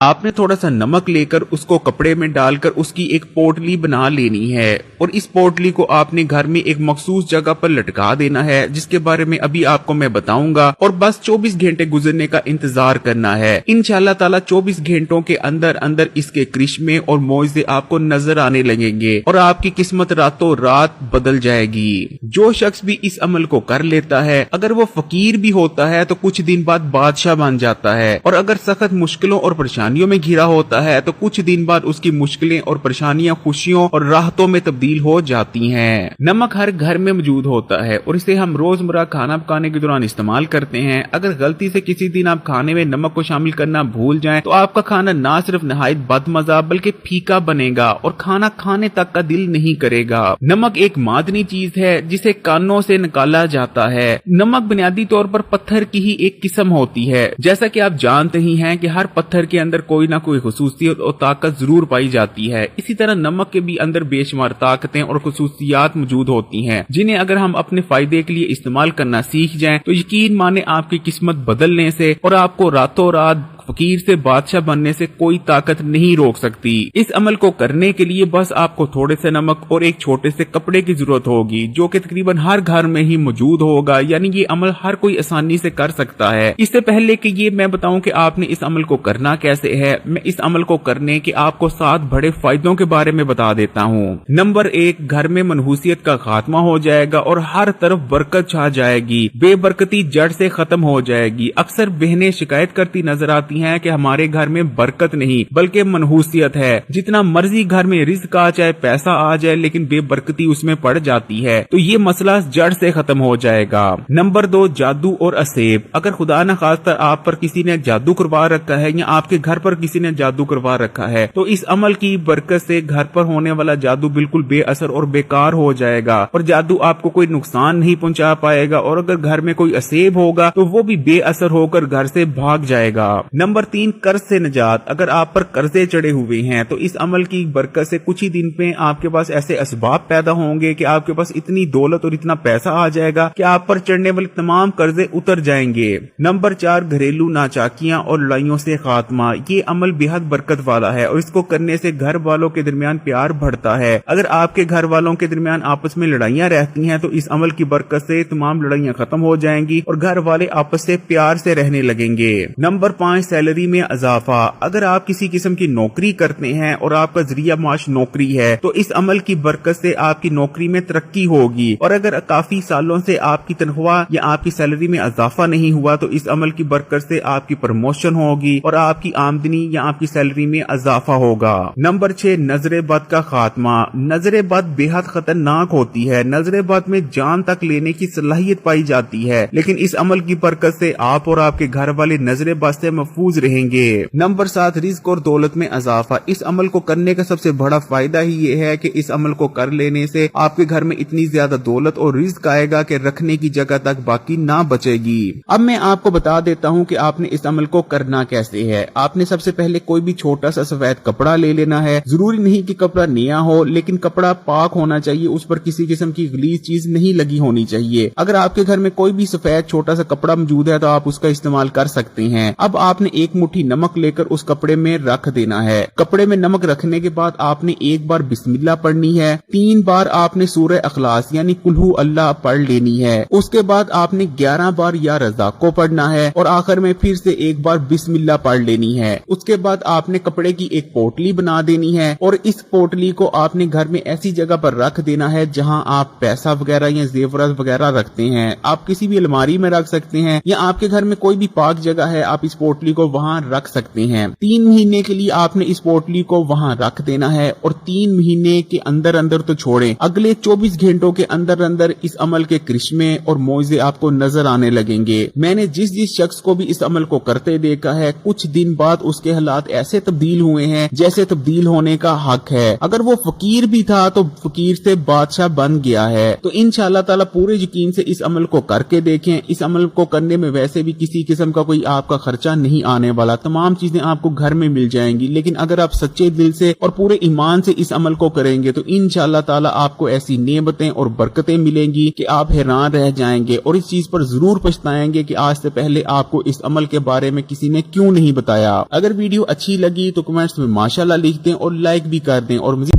आपने थोड़ा सा नमक लेकर उसको कपड़े में डालकर उसकी एक पोटली बना लेनी है और इस पोटली को आपने घर में एक मखसूस जगह पर लटका देना है, जिसके बारे में अभी आपको मैं बताऊंगा। और बस 24 घंटे गुजरने का इंतजार करना है। इंशाल्लाह ताला 24 घंटों के अंदर अंदर इसके करिश्मे और मौजे आपको नजर आने लगेंगे और आपकी किस्मत रातों रात बदल जाएगी। जो शख्स भी इस अमल को कर लेता है, अगर वो फकीर भी होता है तो कुछ दिन बाद बादशाह बन जाता है, और अगर सख्त मुश्किलों और परेशानियों में घिरा होता है तो कुछ दिन बाद उसकी मुश्किलें और परेशानियां खुशियों और राहतों में तब्दील हो जाती हैं। नमक हर घर में मौजूद होता है और इसे हम रोजमर्रा खाना पकाने के दौरान इस्तेमाल करते हैं। अगर गलती से किसी दिन आप खाने में नमक को शामिल करना भूल जाएं तो आपका खाना ना सिर्फ नहायत बदमजा बल्कि फीका बनेगा और खाना खाने तक का दिल नहीं करेगा। नमक एक मादनी चीज है जिसे कानों से निकाला जाता है। नमक बुनियादी तौर पर पत्थर की ही एक किस्म होती है। जैसा कि आप जानते ही हैं कि हर पत्थर के अंदर कोई ना कोई खुसूसियत और ताकत जरूर पाई जाती है। इसी तरह नमक के भी अंदर बेशुमार ताकतें और खुसूसियात मौजूद होती हैं, जिन्हें अगर हम अपने फायदे के लिए इस्तेमाल करना सीख जाएं तो यकीन माने आपकी किस्मत बदलने से और आपको रातों रात फकीर से बादशाह बनने से कोई ताकत नहीं रोक सकती। इस अमल को करने के लिए बस आपको थोड़े से नमक और एक छोटे से कपड़े की जरूरत होगी, जो कि तकरीबन हर घर में ही मौजूद होगा। यानी ये अमल हर कोई आसानी से कर सकता है। इससे पहले कि ये मैं बताऊं कि आपने इस अमल को करना कैसे है, मैं इस अमल को करने के आपको 7 बड़े फायदों के बारे में बता देता हूँ। नंबर 1, घर में मनहूसियत का खात्मा हो जाएगा और हर तरफ बरकत छा जाएगी। बेबरकती जड़ से खत्म हो जाएगी। अक्सर बहनें शिकायत करती नजर आती हैं कि हमारे घर में बरकत नहीं बल्कि मनहूसियत है। जितना मर्जी घर में रिज़्क आ जाए, पैसा आ जाए, लेकिन बेबरकती उसमें पड़ जाती है, तो ये मसला जड़ से खत्म हो जाएगा। नंबर 2, जादू और असेब। अगर खुदा न खास्ता आप पर किसी ने जादू करवा रखा है या आपके घर पर किसी ने जादू करवा रखा है तो इस अमल की बरकत से घर पर होने वाला जादू बिल्कुल बेअसर और बेकार हो जाएगा और जादू आपको कोई नुकसान नहीं पहुंचा पाएगा। और अगर घर में कोई असेब होगा तो वो भी बेअसर होकर घर से भाग जाएगा। नंबर 3, कर्ज से निजात। अगर आप पर कर्जे चढ़े हुए हैं तो इस अमल की बरकत से कुछ ही दिन में आपके पास ऐसे असबाब पैदा होंगे कि आपके पास इतनी दौलत और इतना पैसा आ जाएगा कि आप पर चढ़ने वाले तमाम कर्जे उतर जाएंगे। नंबर 4, घरेलू नाचाकियां और लड़ाइयों से खात्मा। ये अमल बेहद बरकत वाला है और इसको करने से घर वालों के दरमियान प्यार बढ़ता है। अगर आपके घर वालों के दरमियान आपस में लड़ाइयां रहती हैं तो इस अमल की बरकत से तमाम लड़ाइयां खत्म हो जाएंगी और घर वाले आपस से प्यार से रहने लगेंगे। नंबर 5, सैलरी में इजाफा। अगर आप किसी किस्म की नौकरी करते हैं और आपका जरिया माश नौकरी है तो इस अमल की बरकत से आपकी नौकरी में तरक्की होगी। और अगर काफी सालों से आपकी तनख्वाह या आपकी सैलरी में इजाफा नहीं हुआ तो इस अमल की बरकत से आपकी प्रमोशन होगी और आपकी आमदनी या आपकी सैलरी में इजाफा होगा। नंबर 6, नजरे बद का खात्मा। नजरे बद बेहद खतरनाक होती है। नजरे बद में जान तक लेने की सलाहियत पाई जाती है, लेकिन इस अमल की बरकत से आप और आपके घर वाले नजरे बद से महफूज रहेंगे। नंबर 7, रिज़्क और दौलत में इजाफा। इस अमल को करने का सबसे बड़ा फायदा ही ये है कि इस अमल को कर लेने से आपके घर में इतनी ज्यादा दौलत और रिज़्क आएगा कि रखने की जगह तक बाकी ना बचेगी। अब मैं आपको बता देता हूँ कि आपने इस अमल को करना कैसे है। आपने सबसे पहले कोई भी छोटा सा सफेद कपड़ा ले लेना है। जरूरी नहीं कि कपड़ा नया हो, लेकिन कपड़ा पाक होना चाहिए, उस पर किसी किस्म की गलीज चीज नहीं लगी होनी चाहिए। अगर आपके घर में कोई भी सफेद छोटा सा कपड़ा मौजूद है तो आप उसका इस्तेमाल कर सकते हैं। अब आपने एक मुट्ठी नमक लेकर उस कपड़े में रख देना है। कपड़े में नमक रखने के बाद आपने एक बार बिस्मिल्लाह पढ़नी है। 3 बार आपने सूरह अखलास यानी कुल्हू अल्लाह पढ़ लेनी है। उसके बाद आपने 11 बार या रज़ाक को पढ़ना है और आखिर में फिर से एक बार बिस्मिल्लाह पढ़ लेनी है। उसके बाद आपने कपड़े की एक पोटली बना देनी है और इस पोटली को आपने घर में ऐसी जगह पर रख देना है जहां आप पैसा वगैरह या जेवरात वगैरह रखते हैं। आप किसी भी अलमारी में रख सकते हैं या आपके घर में कोई भी पाक जगह है आप इस पोटली को वहां रख सकते हैं। 3 महीने के लिए आपने इस पोटली को वहां रख देना है और 3 महीने के अंदर अंदर तो छोड़ें, अगले 24 घंटों के अंदर अंदर इस अमल के करिश्मे और मौजे आपको नजर आने लगेंगे। मैंने जिस जिस शख्स को भी इस अमल को करते देखा है, कुछ दिन बाद उसके हालात ऐसे तब्दील हुए हैं जैसे तब्दील होने का हक है। अगर वो फकीर भी था तो फकीर से बादशाह बन गया है। तो इंशाअल्लाह ताला पूरे यकीन से इस अमल को करके देखें। इस अमल को करने में वैसे भी किसी किस्म का कोई आपका खर्चा नहीं آنے والا، تمام چیزیں آپ کو گھر میں مل جائیں گی، لیکن اگر آپ سچے دل سے اور پورے ایمان سے اس عمل کو کریں گے تو انشاءاللہ تعالی آپ کو ایسی نعمتیں اور برکتیں ملیں گی کہ آپ حیران رہ جائیں گے اور اس چیز پر ضرور پچھتائیں گے کہ آج سے پہلے آپ کو اس عمل کے بارے میں کسی نے کیوں نہیں بتایا۔ اگر ویڈیو اچھی لگی تو کمنٹس میں ماشاءاللہ لکھ دیں اور لائک بھی کر دیں، اور مزید